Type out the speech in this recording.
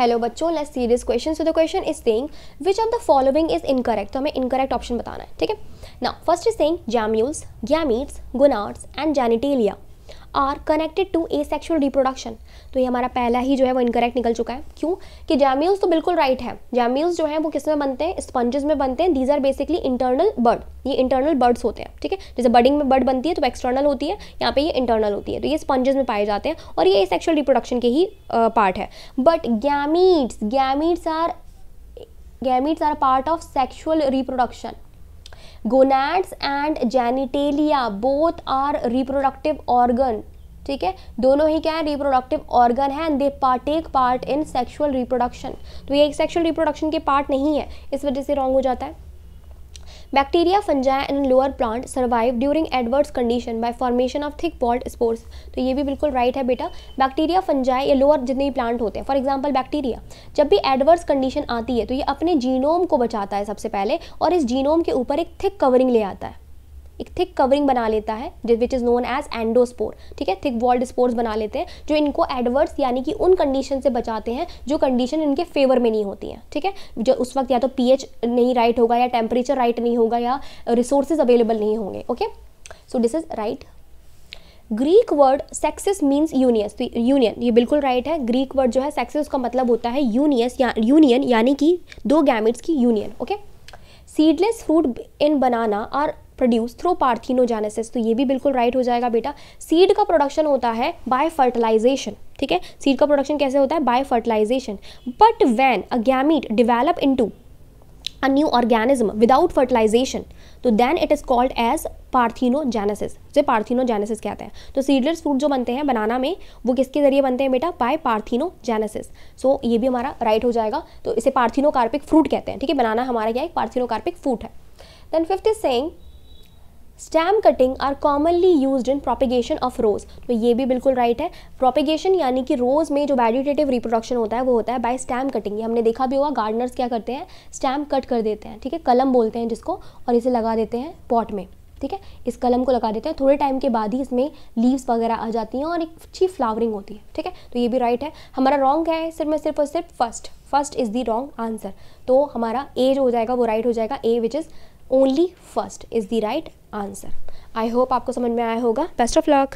Hello बच्चों, let's see this question. So the question is saying which of the following is incorrect. तो हमें incorrect option बताना है. ठीक है. Now first is saying gemmules, gametes, gonads and genitalia are connected to asexual reproduction. तो ये हमारा पहला ही जो है वो इनकरेक्ट निकल चुका है. क्यों? कि जैम्यूल्स तो बिल्कुल राइट है. जैम्यूल्स जो है वो किस में बनते हैं? स्पंजेस में बनते हैं. These are basically internal bird. ये इंटरनल बर्ड्स होते हैं. ठीक है. जैसे बडिंग में बर्ड बनती है तो एक्सटर्नल होती है, यहाँ पे ये इंटरनल होती है. तो ये स्पंजेस में पाए जाते हैं और ये सेक्सुअल रिप्रोडक्शन के ही पार्ट है. But gametes are part of sexual reproduction. Gonads and genitalia both are reproductive organ. ठीक है, दोनों ही क्या है? रिप्रोडक्टिव ऑर्गन है and they take part in sexual reproduction. तो ये एक सेक्सुअल रिप्रोडक्शन के पार्ट नहीं है, इस वजह से रॉन्ग हो जाता है. Bacteria, fungi and lower plant survive during adverse condition by formation of thick walled spores. तो ये भी बिल्कुल राइट है बेटा. बैक्टीरिया, फंजाई या लोअर जितने भी प्लांट होते हैं, फॉर एग्जांपल बैक्टीरिया, जब भी एडवर्स कंडीशन आती है तो ये अपने जीनोम को बचाता है सबसे पहले और इस जीनोम के ऊपर एक थिक कवरिंग ले आता है, एक थिक कवरिंग बना लेता है which is known as endospore. ठीक है, थिक वॉल्ड स्पोर्स बना लेते हैं जो इनको एडवर्स यानी कि उन कंडीशन से बचाते हैं जो कंडीशन इनके फेवर में नहीं होती हैं. ठीक है, जो उस वक्त या तो पीएच नहीं राइट होगा या टेम्परेचर राइट नहीं होगा या रिसोर्सेज अवेलेबल नहीं होंगे. Okay, so this is right. Greek word sexis means unius. तो यूनियन ये बिल्कुल राइट है. ग्रीक वर्ड जो है सेक्सिस का मतलब होता है यूनियस या यूनियन यानी कि दो गैमेट्स की union. Okay. Seedless fruit in banana are produce through parthenogenesis. तो ये भी बिल्कुल राइट हो जाएगा बेटा. सीड का प्रोडक्शन होता है बाय फर्टिलाइजेशन. ठीक है, सीड का प्रोडक्शन कैसे होता है? By fertilisation. But when a gamete develop into a new organism without fertilization तो then it is called as parthenogenesis. जिसे पार्थिनोजेनेसिस कहते हैं. तो सीडलेस फ्रूट जो बनते हैं बनाना में वो किसके जरिए बनते हैं बेटा? Bye parthenogenesis. सो ये भी हमारा राइट हो जाएगा. तो इसे पार्थिनोकार्पिक फ्रूट कहते हैं. ठीक है, बनाना हमारा क्या है? पार्थिनोकार्पिक फ्रूट है. Then fifth is saying stem cutting are commonly used in propagation of rose. तो ये भी बिल्कुल राइट है. प्रोपिगेशन यानी कि रोज में जो वेजिटेटिव रिप्रोडक्शन होता है वो होता है बाय स्टेम कटिंग. ये हमने देखा भी होगा, गार्डनर्स क्या करते हैं? स्टेम कट कर देते हैं. ठीक है, कलम बोलते हैं जिसको, और इसे लगा देते हैं पॉट में. ठीक है, इस कलम को लगा देते हैं. थोड़े टाइम के बाद ही इसमें लीव्स वगैरह आ जाती हैं और एक अच्छी फ्लावरिंग होती है. ठीक है, तो ये भी राइट है. हमारा रॉन्ग है सिर्फ और सिर्फ first is the wrong answer. तो हमारा ए जो हो जाएगा वो राइट हो जाएगा. A which is only first is the right answer. I hope आपको समझ में आया होगा. Best of luck.